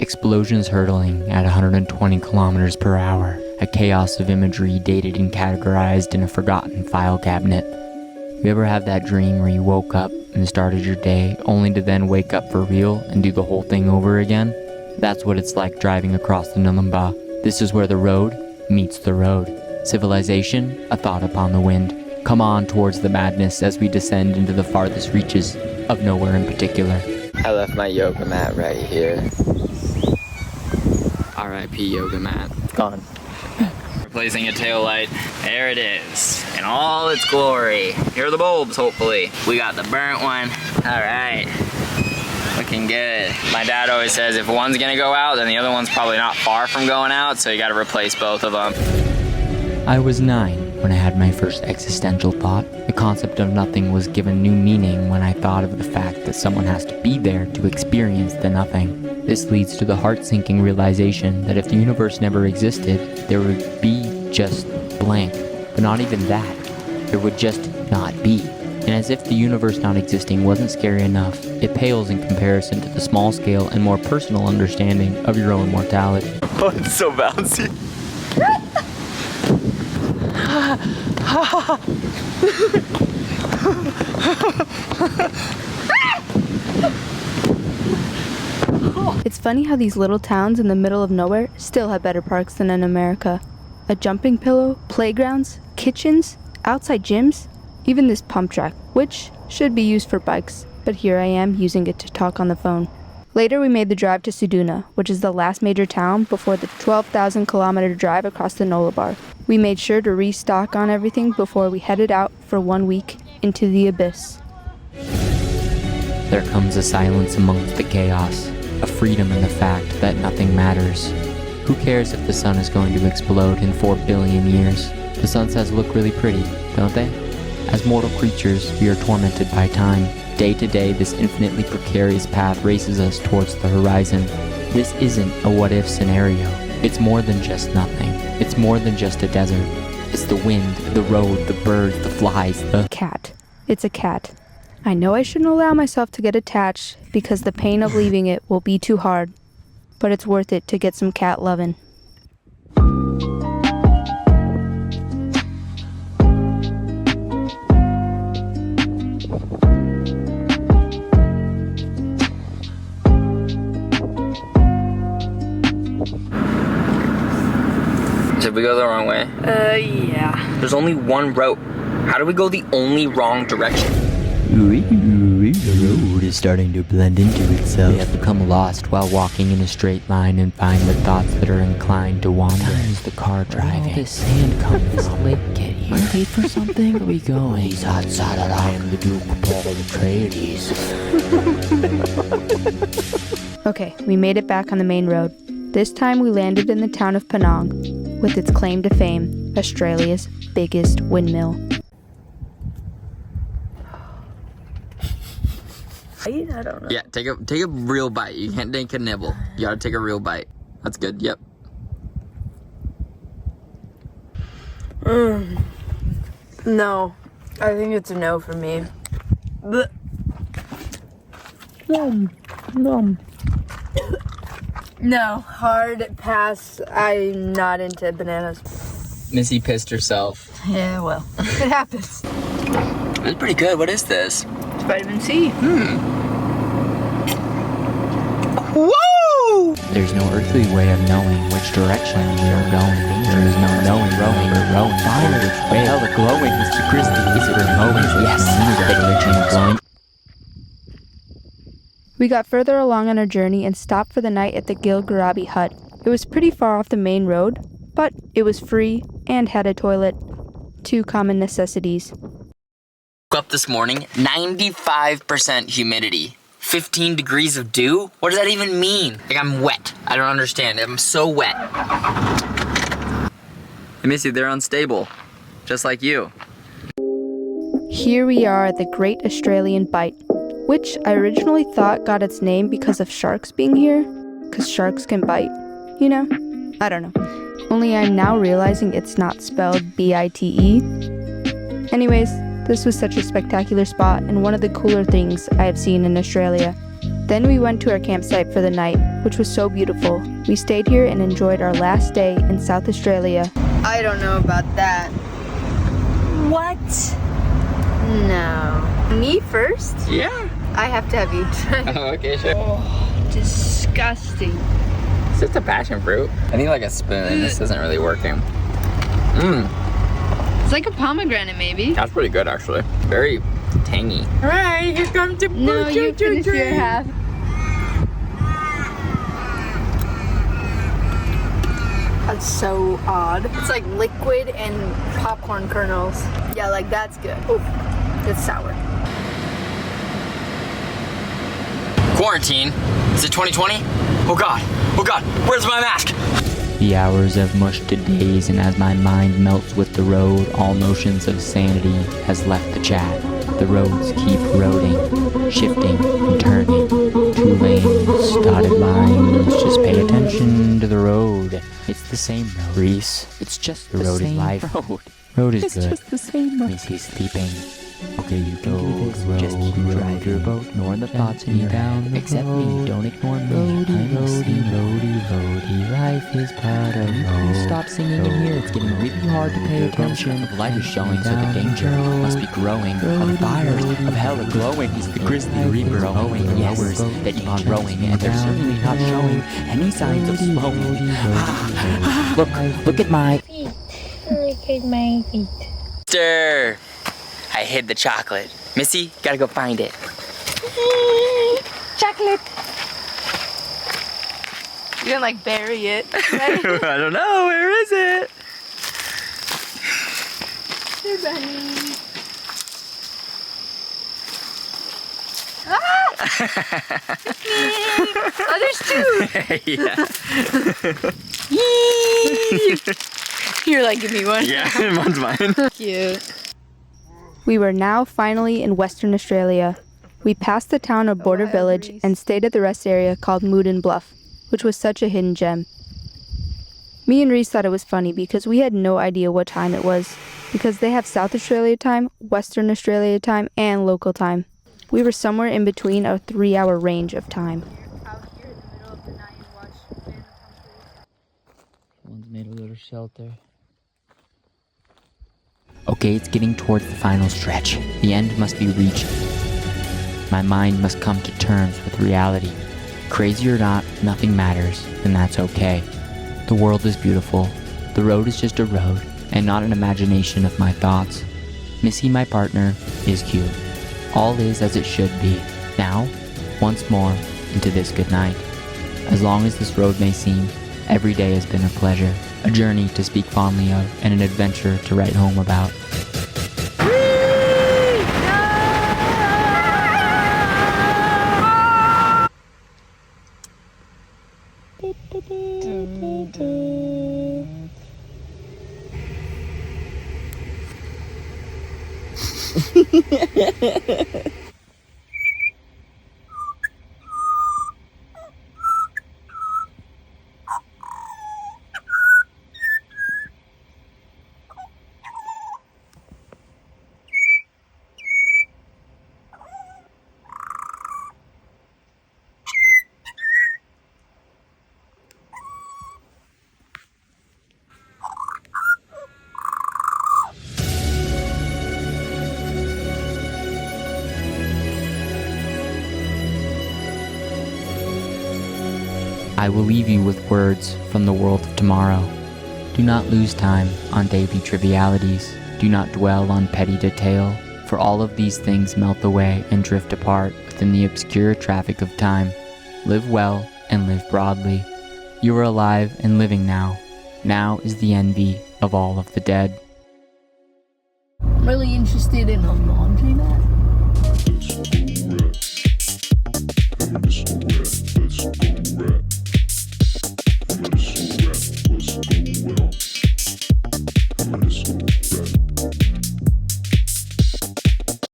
explosions hurtling at 120 kilometers per hour, a chaos of imagery dated and categorized in a forgotten file cabinet. You ever have that dream where you woke up and started your day only to then wake up for real and do the whole thing over again? That's what it's like driving across the Nullarbor. This is where the road meets the road. Civilization, a thought upon the wind. Come on towards the madness as we descend into the farthest reaches of nowhere in particular. I left my yoga mat right here. R.I.P. yoga mat. It's gone. Replacing a tail light. There it is, in all its glory. Here are the bulbs, hopefully. We got the burnt one. All right, looking good. My dad always says if one's gonna go out, then the other one's probably not far from going out, so you gotta replace both of them. I was 9 when I had my first existential thought. The concept of nothing was given new meaning when I thought of the fact that someone has to be there to experience the nothing. This leads to the heart-sinking realization that if the universe never existed, there would be just blank. But not even that. There would just not be. And as if the universe not existing wasn't scary enough, it pales in comparison to the small scale and more personal understanding of your own mortality. Oh, it's so bouncy. It's funny how these little towns in the middle of nowhere still have better parks than in America. A jumping pillow, playgrounds, kitchens, outside gyms, even this pump track, which should be used for bikes, but here I am using it to talk on the phone. Later we made the drive to Suduna, which is the last major town before the 12,000 kilometer drive across the Nullarbor. We made sure to restock on everything before we headed out for 1 week into the abyss. There comes a silence amongst the chaos, a freedom in the fact that nothing matters. Who cares if the sun is going to explode in 4 billion years? The sunsets look really pretty, don't they? As mortal creatures, we are tormented by time. Day to day, this infinitely precarious path races us towards the horizon. This isn't a what-if scenario. It's more than just nothing. It's more than just a desert. It's the wind, the road, the birds, the flies, the Cat. It's a cat. I know I shouldn't allow myself to get attached because the pain of leaving it will be too hard, but it's worth it to get some cat lovin'. Did we go the wrong way? Yeah. There's only one road. How do we go the only wrong direction? The road is starting to blend into itself. We have become lost while walking in a straight line and find the thoughts that are inclined to wander. There's the car driving. All this sand comes from. Get here. Are we late for something? Where are we going? He's outside and I am the Duke of all the Trades. Okay, we made it back on the main road. This time we landed in the town of Panang, with its claim to fame, Australia's biggest windmill. I don't know. Yeah, take a real bite. You can't take a nibble. You gotta take a real bite. That's good. Yep. No, I think it's a no for me. No, hard pass. I'm not into bananas. Missy pissed herself. Yeah, well, it happens. It's pretty good. What is this? It's vitamin C. Woo! There's no earthly way of knowing which direction we are going. There is no knowing rowing or rowing fire which way. Hell, the glowing, Mr. Christie. Is it remote? Yes. The glitching and glowing. We got further along on our journey and stopped for the night at the Gilgai Hut. It was pretty far off the main road, but it was free and had a toilet. 2 common necessities. Woke up this morning, 95% humidity. 15 degrees of dew? What does that even mean? Like, I'm wet. I don't understand. I'm so wet. Hey, Missy, they're unstable. Just like you. Here we are at the Great Australian Bight, which I originally thought got its name because of sharks being here, because sharks can bite, you know? I don't know. Only I'm now realizing it's not spelled B-I-T-E. Anyways, this was such a spectacular spot and one of the cooler things I have seen in Australia. Then we went to our campsite for the night, which was so beautiful. We stayed here and enjoyed our last day in South Australia. I don't know about that. What? No. Me first? Yeah. I have to have you try. Oh, okay, sure. Oh, disgusting. It's just a passion fruit. I need like a spoon. This isn't really working. It's like a pomegranate, maybe. That's pretty good, actually. Very tangy. All right, here comes the No, you finish your half. That's so odd. It's like liquid and popcorn kernels. Yeah, like that's good. Ooh, it's sour. Quarantine? Is it 2020? Oh God, where's my mask? The hours have mushed to days, and as my mind melts with the road, all notions of sanity has left the chat. The roads keep roading, shifting and turning. 2 lanes, dotted lines, just pay attention to the road. It's the same road, Rhys. It's just the road is life. Road is good. Just the same road. Missy's sleeping. Okay, you can do this. Just keep driving your boat, ignore the thoughts in your head. Except me, don't ignore me. I'm listening. Roadie, life is part of road. Stop singing in here. It's getting really hard to pay attention. The light is showing, so the danger must be growing. The fires of hell are glowing. It's the grizzly reaper owing lowers that keep on rowing, and they're certainly not showing any signs of slowing. Look at my feet. Look at my feet. Stir. I hid the chocolate. Missy, gotta go find it. Chocolate. You didn't like bury it, right? I don't know, where is it? Hey, Bunny. Oh, there's 2. You're like, give me one. Yeah, one's mine. Cute. We were now finally in Western Australia. We passed the town of Border Village and stayed at the rest area called Moodin Bluff, which was such a hidden gem. Me and Rhys thought it was funny because we had no idea what time it was, because they have South Australia time, Western Australia time, and local time. We were somewhere in between a 3-hour range of time. Out here in the middle of the night and watch random pumpkins. One's made a little shelter. Okay, it's getting towards the final stretch. The end must be reached. My mind must come to terms with reality. Crazy or not, nothing matters, and that's okay. The world is beautiful. The road is just a road, and not an imagination of my thoughts. Missy, my partner, is cute. All is as it should be. Now, once more, into this good night. As long as this road may seem, every day has been a pleasure. A journey to speak fondly of, and an adventure to write home about. I will leave you with words from the world of tomorrow. Do not lose time on daily trivialities. Do not dwell on petty detail, for all of these things melt away and drift apart within the obscure traffic of time. Live well and live broadly. You are alive and living now. Now is the envy of all of the dead. I'm really interested in a laundry mat.